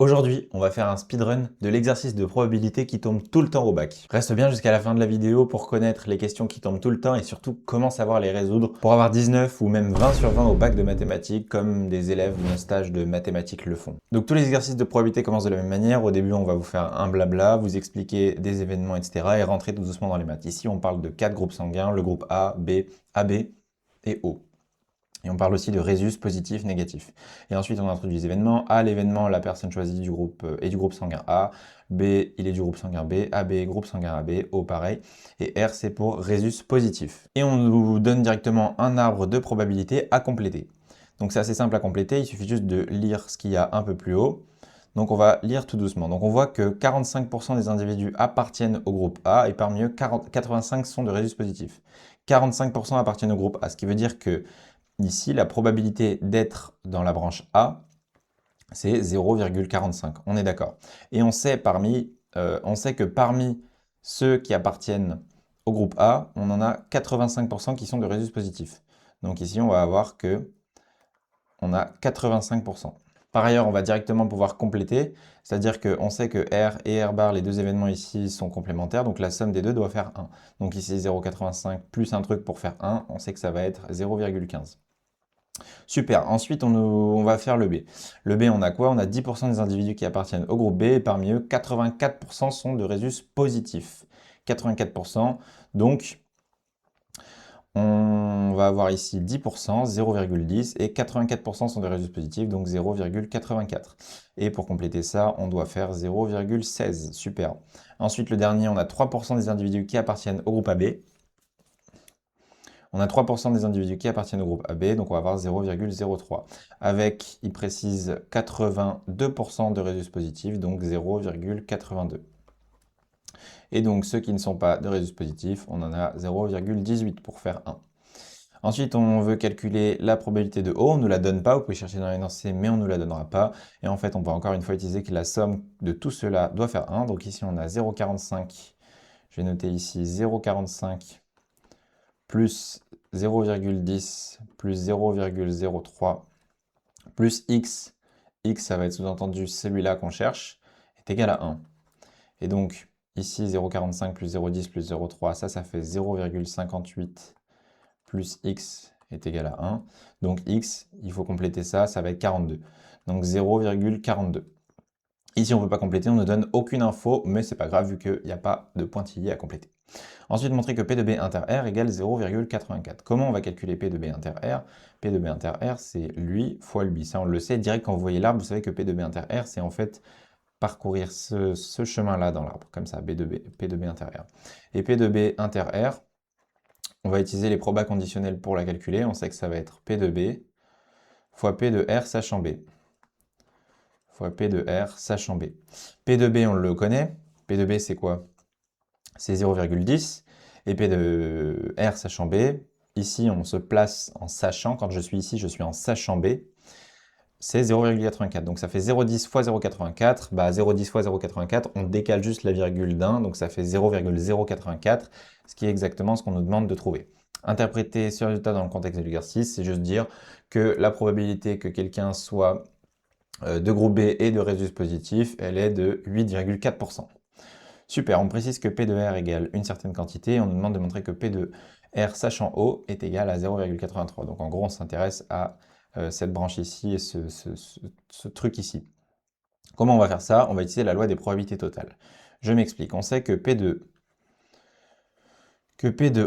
Aujourd'hui, on va faire un speedrun de l'exercice de probabilité qui tombe tout le temps au bac. Reste bien jusqu'à la fin de la vidéo pour connaître les questions qui tombent tout le temps et surtout comment savoir les résoudre pour avoir 19 ou même 20 sur 20 au bac de mathématiques comme des élèves de mon stage de mathématiques le font. Donc tous les exercices de probabilité commencent de la même manière. Au début, on va vous faire un blabla, vous expliquer des événements, etc. et rentrer tout doucement dans les maths. Ici, on parle de 4 groupes sanguins, le groupe A, B, AB et O. Et on parle aussi de résus positif, négatif. Et ensuite, on introduit les événements. A, l'événement, la personne choisie du groupe est du groupe sanguin A. B, il est du groupe sanguin B. AB, groupe sanguin AB. O, pareil. Et R, c'est pour résus positif. Et on nous donne directement un arbre de probabilité à compléter. Donc c'est assez simple à compléter. Il suffit juste de lire ce qu'il y a un peu plus haut. Donc on va lire tout doucement. Donc on voit que 45% des individus appartiennent au groupe A et parmi eux, 85 sont de résus positif. 45% appartiennent au groupe A, ce qui veut dire que ici, la probabilité d'être dans la branche A, c'est 0,45. On est d'accord. Et on sait que parmi ceux qui appartiennent au groupe A, on en a 85% qui sont de résus positifs. Donc ici, on va avoir que on a 85%. Par ailleurs, on va directement pouvoir compléter, c'est-à-dire qu'on sait que R et R bar, les deux événements ici, sont complémentaires, donc la somme des deux doit faire 1. Donc ici, 0,85 plus un truc pour faire 1, on sait que ça va être 0,15. Super, ensuite on va faire le B. Le B, on a quoi? On a 10% des individus qui appartiennent au groupe B, et parmi eux, 84% sont de résus positifs. 84%, donc on va avoir ici 10%, 0,10, et 84% sont de résus positifs, donc 0,84. Et pour compléter ça, on doit faire 0,16, super. Ensuite, le dernier, on a 3% des individus qui appartiennent au groupe AB, on a 3% des individus qui appartiennent au groupe AB, donc on va avoir 0,03. Avec, il précise 82% de résus positifs, donc 0,82. Et donc ceux qui ne sont pas de résus positifs, on en a 0,18 pour faire 1. Ensuite, on veut calculer la probabilité de O, on ne nous la donne pas, vous pouvez chercher dans l'énoncé, mais on ne nous la donnera pas. Et en fait, on va encore une fois utiliser que la somme de tout cela doit faire 1. Donc ici, on a 0,45, je vais noter ici 0,45 plus 0,10 plus 0,03 plus x, x ça va être sous-entendu celui-là qu'on cherche, est égal à 1. Et donc ici 0,45 plus 0,10 plus 0,3, ça fait 0,58 plus x est égal à 1. Donc x, il faut compléter ça, ça va être 42. Donc 0,42. Ici, on ne peut pas compléter, on ne donne aucune info, mais c'est pas grave vu qu'il n'y a pas de pointillé à compléter. Ensuite, montrer que P de B inter R égale 0,84. Comment on va calculer P de B inter R? P de B inter R, c'est lui fois lui. Ça, on le sait. Direct, quand vous voyez l'arbre, vous savez que P de B inter R, c'est en fait parcourir ce chemin-là dans l'arbre, comme ça, P de B inter R. Et P de B inter R, on va utiliser les probas conditionnels pour la calculer. On sait que ça va être P de B fois P de R sachant B. Fois P de R sachant B. P de B, on le connaît. P de B, c'est quoi? C'est 0,10. Et P de R sachant B, ici on se place en sachant, quand je suis ici, je suis en sachant B, c'est 0,84. Donc ça fait 0,10 fois 0,84, bah 0,10 fois 0,84, on décale juste la virgule d'un, donc ça fait 0,084, ce qui est exactement ce qu'on nous demande de trouver. Interpréter ce résultat dans le contexte de l'exercice, c'est juste dire que la probabilité que quelqu'un soit de groupe B et de résus positif, elle est de 8,4%. Super, on précise que P de R égale une certaine quantité, et on nous demande de montrer que P de R sachant O est égal à 0,83. Donc en gros, on s'intéresse à cette branche ici et ce truc ici. Comment on va faire ça? On va utiliser la loi des probabilités totales. Je m'explique, on sait que P de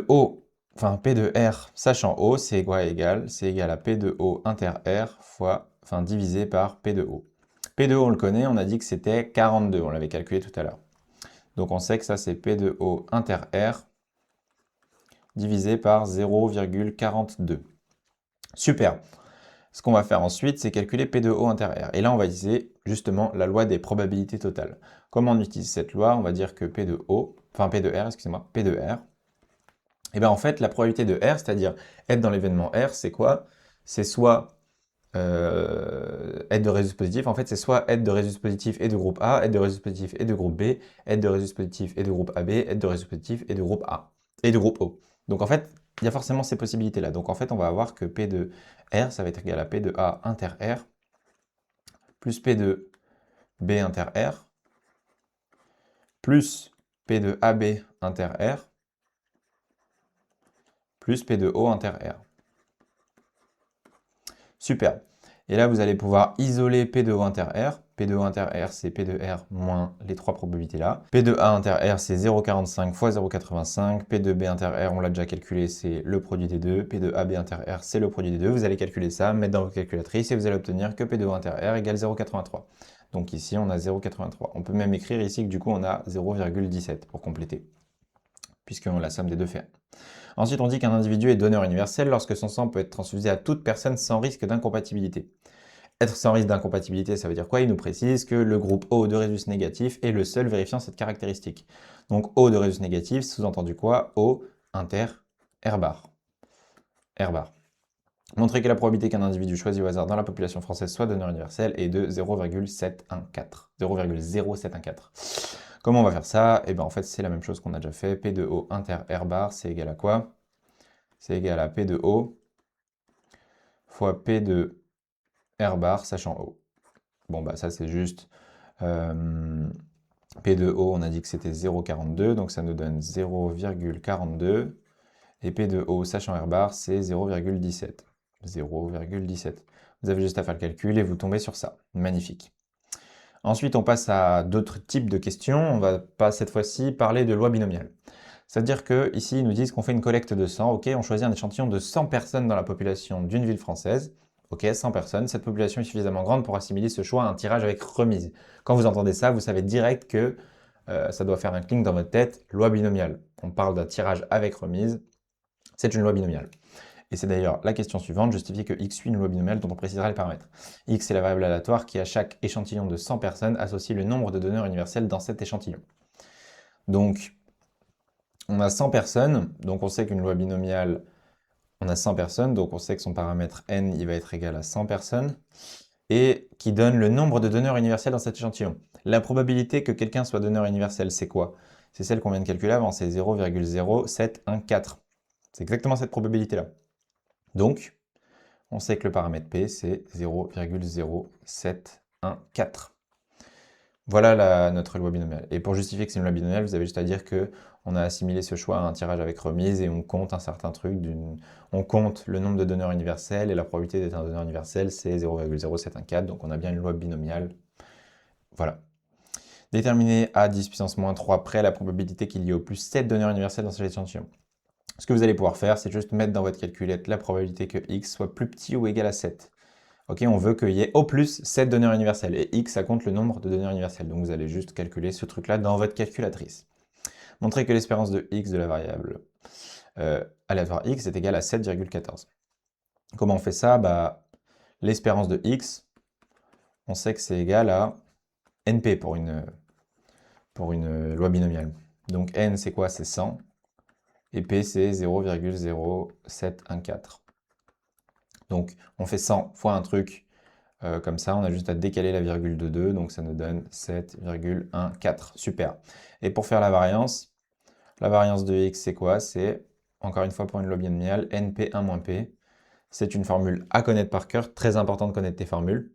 O, enfin P de R sachant O, c'est quoi égal? C'est égal à P de O inter R divisé par P de O. P de O, on le connaît, on a dit que c'était 42, on l'avait calculé tout à l'heure. Donc on sait que ça c'est P de O inter R divisé par 0,42. Super. Ce qu'on va faire ensuite, c'est calculer P de O inter R. Et là, on va utiliser justement la loi des probabilités totales. Comment on utilise cette loi? On va dire que P de R, excusez-moi, P de R. Et bien en fait, la probabilité de R, c'est-à-dire être dans l'événement R, c'est quoi? C'est soit être de résus positif, en fait, c'est soit être de résus positif et de groupe A, être de résus positif et de groupe B, être de résus positif et de groupe AB, être de résus positif et de groupe A, et de groupe O. Donc en fait, il y a forcément ces possibilités-là. Donc en fait, on va avoir que P de R, ça va être égal à P de A inter R, plus P de B inter R, plus P de AB inter R, plus P de O inter R. Super. Et là, vous allez pouvoir isoler P de O inter R. P de O inter R, c'est P de R moins les trois probabilités là. P de A inter R, c'est 0,45 fois 0,85. P de B inter R, on l'a déjà calculé, c'est le produit des deux. P de AB inter R, c'est le produit des deux. Vous allez calculer ça, mettre dans votre calculatrice et vous allez obtenir que P de O inter R égale 0,83. Donc ici, on a 0,83. On peut même écrire ici que du coup, on a 0,17 pour compléter, puisque la somme des deux fait 1. Ensuite, on dit qu'un individu est donneur universel lorsque son sang peut être transfusé à toute personne sans risque d'incompatibilité. Être sans risque d'incompatibilité, ça veut dire quoi? Il nous précise que le groupe O de résus négatif est le seul vérifiant cette caractéristique. Donc O de résus négatif, sous-entendu quoi? O inter R bar. R bar. Montrer que la probabilité qu'un individu choisi au hasard dans la population française soit donneur universel est de 0,714. 0,0714. Comment on va faire ça? Eh bien en fait c'est la même chose qu'on a déjà fait. P de O inter R bar, c'est égal à quoi? C'est égal à P de O fois P de R bar sachant O. Bon bah ça c'est juste P de O, on a dit que c'était 0,42, donc ça nous donne 0,42. Et P de O sachant R bar, c'est 0,17. 0,17. Vous avez juste à faire le calcul et vous tombez sur ça. Magnifique. Ensuite, on passe à d'autres types de questions. On va pas cette fois-ci parler de loi binomiale. C'est-à-dire qu'ici, ils nous disent qu'on fait une collecte de sang. Ok, on choisit un échantillon de 100 personnes dans la population d'une ville française. Ok, 100 personnes. Cette population est suffisamment grande pour assimiler ce choix à un tirage avec remise. Quand vous entendez ça, vous savez direct que ça doit faire un cling dans votre tête. Loi binomiale. On parle d'un tirage avec remise. C'est une loi binomiale. Et c'est d'ailleurs la question suivante, justifier que x suit une loi binomiale dont on précisera les paramètres. X est la variable aléatoire qui, à chaque échantillon de 100 personnes, associe le nombre de donneurs universels dans cet échantillon. Donc, on a 100 personnes, donc on sait qu'une loi binomiale, on a 100 personnes, donc on sait que son paramètre n, il va être égal à 100 personnes, et qui donne le nombre de donneurs universels dans cet échantillon. La probabilité que quelqu'un soit donneur universel, c'est quoi? C'est celle qu'on vient de calculer avant, c'est 0,0714. C'est exactement cette probabilité-là. Donc, on sait que le paramètre P, c'est 0,0714. Voilà notre loi binomiale. Et pour justifier que c'est une loi binomiale, vous avez juste à dire que on a assimilé ce choix à un tirage avec remise et on compte un certain truc. On compte le nombre de donneurs universels et la probabilité d'être un donneur universel, c'est 0,0714. Donc on a bien une loi binomiale. Voilà. Déterminer à 10 puissance moins 3 près la probabilité qu'il y ait au plus 7 donneurs universels dans cet échantillon. Ce que vous allez pouvoir faire, c'est juste mettre dans votre calculette la probabilité que x soit plus petit ou égal à 7. Ok, on veut qu'il y ait au plus 7 donneurs universels. Et x, ça compte le nombre de donneurs universels. Donc vous allez juste calculer ce truc-là dans votre calculatrice. Montrer que l'espérance de x de la variable aléatoire x est égale à 7,14. Comment on fait ça? Bah, l'espérance de x, on sait que c'est égal à np pour une loi binomiale. Donc n, c'est quoi? C'est 100. Et P, c'est 0,0714. Donc, on fait 100 fois un truc comme ça. On a juste à décaler la virgule de 2. Donc, ça nous donne 7,14. Super. Et pour faire la variance de x, c'est quoi? C'est, encore une fois, pour une loi binomiale, np1-p. C'est une formule à connaître par cœur. Très important de connaître tes formules.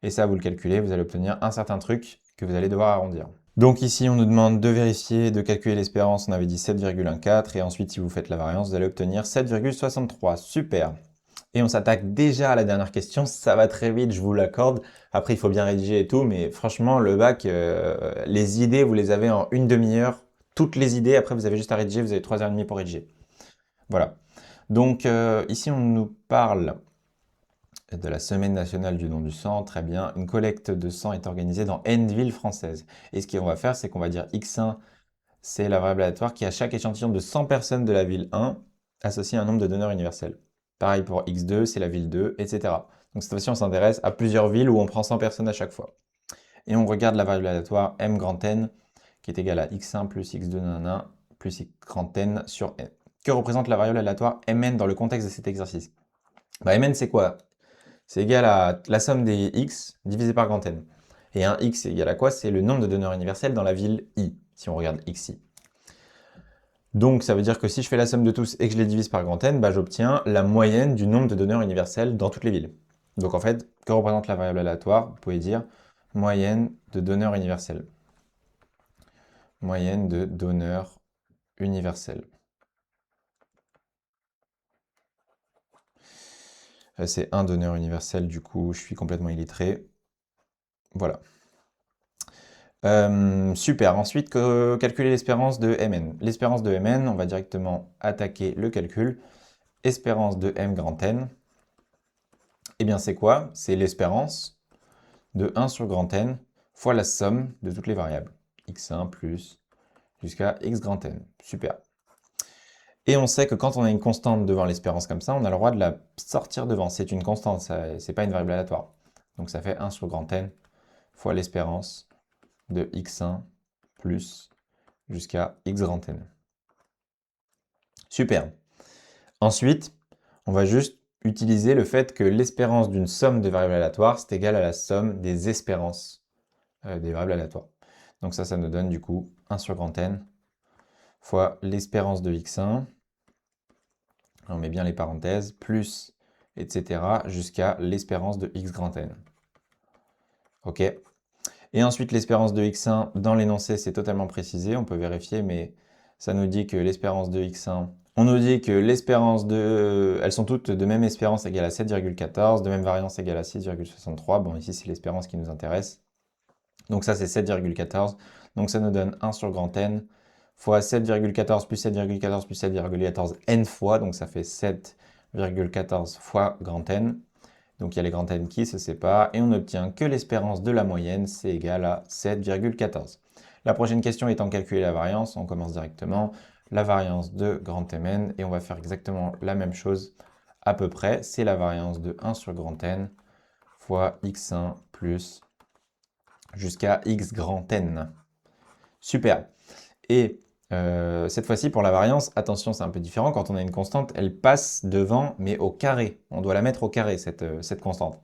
Et ça, vous le calculez, vous allez obtenir un certain truc que vous allez devoir arrondir. Donc ici, on nous demande de vérifier, de calculer l'espérance, on avait dit 7,14, et ensuite, si vous faites la variance, vous allez obtenir 7,63. Super. Et on s'attaque déjà à la dernière question, ça va très vite, je vous l'accorde. Après, il faut bien rédiger et tout, mais franchement, le bac, les idées, vous les avez en une demi-heure. Toutes les idées, après, vous avez juste à rédiger, vous avez 3h30 pour rédiger. Voilà. Donc ici, on nous parle de la Semaine nationale du don du sang, très bien. Une collecte de sang est organisée dans N villes françaises. Et ce qu'on va faire, c'est qu'on va dire x1, c'est la variable aléatoire qui, à chaque échantillon de 100 personnes de la ville 1, associe un nombre de donneurs universels. Pareil pour x2, c'est la ville 2, etc. Donc cette fois-ci, on s'intéresse à plusieurs villes où on prend 100 personnes à chaque fois. Et on regarde la variable aléatoire m grand n, qui est égale à x1 plus x2 nanana, plus x grand n sur n. Que représente la variable aléatoire mn dans le contexte de cet exercice? Bah, mn, c'est quoi? C'est égal à la somme des x divisé par grand N. Et un x est égal à quoi? C'est le nombre de donneurs universels dans la ville i, si on regarde xi. Donc ça veut dire que si je fais la somme de tous et que je les divise par grand N, bah, j'obtiens la moyenne du nombre de donneurs universels dans toutes les villes. Donc en fait, que représente la variable aléatoire? Vous pouvez dire Moyenne de donneurs universels. Moyenne de donneurs universels. C'est un donneur universel, du coup, je suis complètement illettré. Voilà. Super. Ensuite, calculer l'espérance de Mn. L'espérance de Mn, on va directement attaquer le calcul. Espérance de M grand N. Eh bien, c'est quoi? C'est l'espérance de 1 sur grand N fois la somme de toutes les variables. x1 plus jusqu'à x grand N. Super. Et on sait que quand on a une constante devant l'espérance comme ça, on a le droit de la sortir devant. C'est une constante, c'est pas une variable aléatoire. Donc ça fait 1 sur grand N fois l'espérance de x1 plus jusqu'à x grand N. Super. Ensuite, on va juste utiliser le fait que l'espérance d'une somme de variables aléatoires, c'est égal à la somme des espérances des variables aléatoires. Donc ça nous donne du coup 1 sur grand N fois l'espérance de x1, on met bien les parenthèses, plus, etc., jusqu'à l'espérance de x grand N. Ok. Et ensuite, l'espérance de x1 dans l'énoncé, c'est totalement précisé. On peut vérifier, mais ça nous dit que l'espérance de x1, on nous dit que l'espérance de... Elles sont toutes de même espérance égale à 7,14, de même variance égale à 6,63. Bon, ici, c'est l'espérance qui nous intéresse. Donc ça, c'est 7,14. Donc ça nous donne 1 sur grand N fois 7,14 plus 7,14 plus 7,14 n fois. Donc ça fait 7,14 fois grand N. Donc il y a les grands N qui se séparent et on obtient que l'espérance de la moyenne, c'est égal à 7,14. La prochaine question étant calculer la variance, on commence directement. La variance de grand Mn et on va faire exactement la même chose à peu près. C'est la variance de 1 sur grand N fois x1 plus jusqu'à x grand N. Super. Et cette fois-ci, pour la variance, attention, c'est un peu différent. Quand on a une constante, elle passe devant, mais au carré. On doit la mettre au carré, cette constante.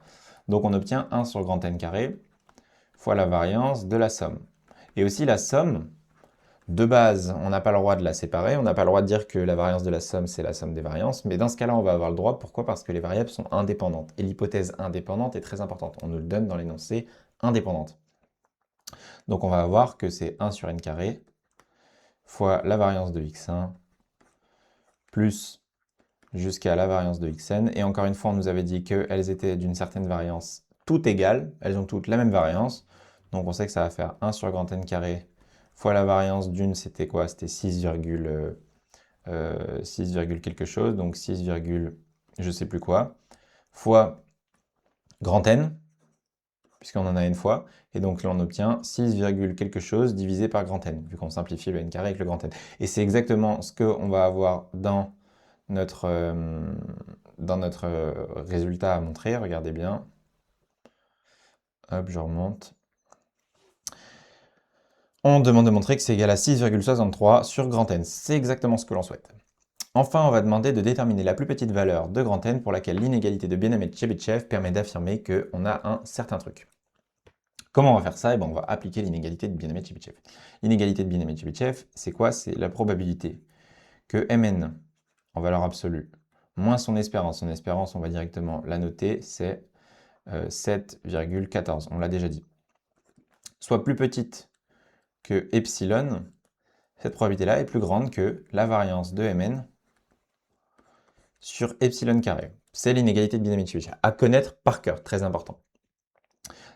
Donc on obtient 1 sur grand N carré fois la variance de la somme. Et aussi la somme, de base, on n'a pas le droit de la séparer. On n'a pas le droit de dire que la variance de la somme, c'est la somme des variances. Mais dans ce cas-là, on va avoir le droit. Pourquoi? Parce que les variables sont indépendantes. Et l'hypothèse indépendante est très importante. On nous le donne dans l'énoncé indépendante. Donc on va voir que c'est 1 sur n carré fois la variance de x1 plus jusqu'à la variance de xn. Et encore une fois, on nous avait dit qu'elles étaient d'une certaine variance toutes égales. Elles ont toutes la même variance. Donc on sait que ça va faire 1 sur grand N carré fois la variance d'une, c'était quoi? C'était 6, quelque chose. Donc 6, je sais plus quoi. Fois grand N, puisqu'on en a une fois. Et donc là, on obtient 6, quelque chose divisé par grand N, vu qu'on simplifie le n carré avec le grand N. Et c'est exactement ce qu'on va avoir dans notre résultat à montrer. Regardez bien. Hop, je remonte. On demande de montrer que c'est égal à 6,63 sur grand N. C'est exactement ce que l'on souhaite. Enfin, on va demander de déterminer la plus petite valeur de grand N pour laquelle l'inégalité de Bienaimé-Tchebychev permet d'affirmer qu'on a un certain truc. Comment on va faire ça? Eh bien, on va appliquer l'inégalité de Bienaimé-Tchebychev. L'inégalité de Bienaimé-Tchebychev, c'est quoi? C'est la probabilité que Mn, en valeur absolue, moins son espérance. Son espérance, on va directement la noter, c'est 7,14. On l'a déjà dit. Soit plus petite que epsilon, cette probabilité-là est plus grande que la variance de Mn sur epsilon carré. C'est l'inégalité de Bienaimé-Tchebychev. À connaître par cœur, très important.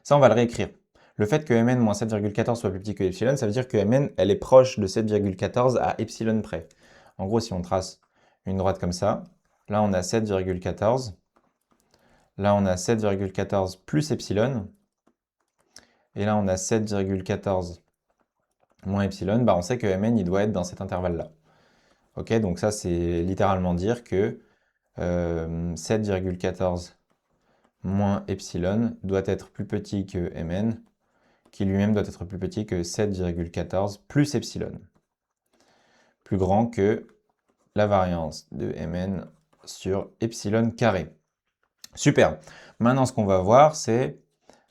Ça, on va le réécrire. Le fait que Mn moins 7,14 soit plus petit que epsilon, ça veut dire que Mn, elle est proche de 7,14 à epsilon près. En gros, si on trace une droite comme ça, là on a 7,14, là on a 7,14 plus epsilon, et là on a 7,14 moins epsilon, bah on sait que Mn il doit être dans cet intervalle-là. Ok, donc ça c'est littéralement dire que 7,14 moins epsilon doit être plus petit que Mn, qui lui-même doit être plus petit que 7,14 plus epsilon. Plus grand que la variance de Mn sur epsilon carré. Super. Maintenant, ce qu'on va voir, c'est...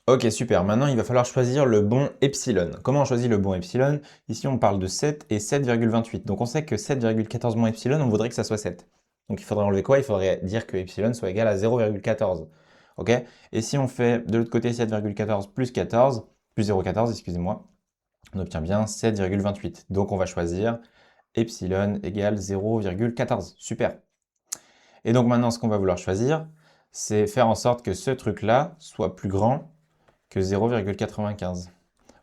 Ok, super. Maintenant, il va falloir choisir le bon epsilon. Comment on choisit le bon epsilon? Ici, on parle de 7 et 7,28. Donc, on sait que 7,14 moins epsilon, on voudrait que ça soit 7. Donc, il faudrait enlever quoi? Il faudrait dire que epsilon soit égal à 0,14. ok? Et si on fait de l'autre côté 7,14 plus 14, plus 0,14, excusez-moi, on obtient bien 7,28. Donc on va choisir epsilon égale 0,14. Super. Et donc maintenant, ce qu'on va vouloir choisir, c'est faire en sorte que ce truc-là soit plus grand que 0,95.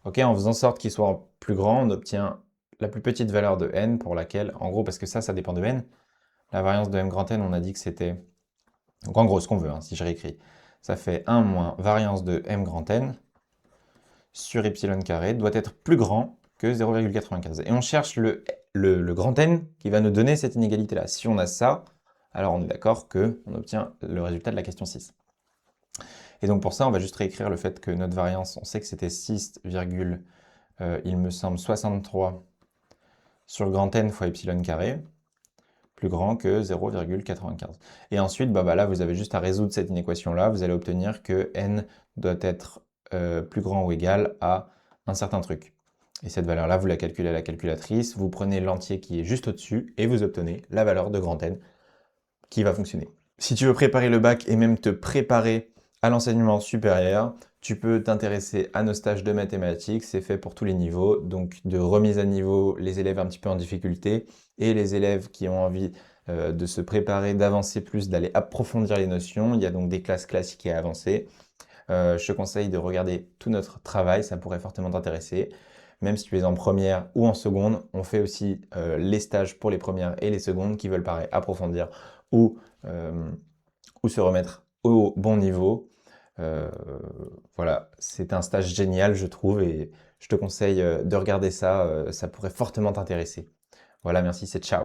Ok, en faisant en sorte qu'il soit plus grand, on obtient la plus petite valeur de n pour laquelle, en gros, parce que ça dépend de n, la variance de m grand n, on a dit que c'était... Donc en gros, ce qu'on veut, hein, si je réécris, ça fait 1 moins variance de m grand n sur epsilon carré doit être plus grand que 0,95. Et on cherche le grand n qui va nous donner cette inégalité-là. Si on a ça, alors on est d'accord qu'on obtient le résultat de la question 6. Et donc pour ça, on va juste réécrire le fait que notre variance, on sait que c'était 6, il me semble 63 sur grand n fois epsilon carré, plus grand que 0,95. Et ensuite, là, vous avez juste à résoudre cette inéquation-là. Vous allez obtenir que n doit être plus grand ou égal à un certain truc. Et cette valeur-là, vous la calculez à la calculatrice, vous prenez l'entier qui est juste au-dessus et vous obtenez la valeur de grand N qui va fonctionner. Si tu veux préparer le bac et même te préparer à l'enseignement supérieur, tu peux t'intéresser à nos stages de mathématiques, c'est fait pour tous les niveaux, donc de remise à niveau, les élèves un petit peu en difficulté et les élèves qui ont envie de se préparer, d'avancer plus, d'aller approfondir les notions. Il y a donc des classes classiques et avancées. Je te conseille de regarder tout notre travail, ça pourrait fortement t'intéresser. Même si tu es en première ou en seconde, on fait aussi les stages pour les premières et les secondes qui veulent pareil approfondir ou, ou se remettre au bon niveau. Voilà, c'est un stage génial, je trouve, et je te conseille de regarder ça, ça pourrait fortement t'intéresser. Voilà, merci, c'est ciao.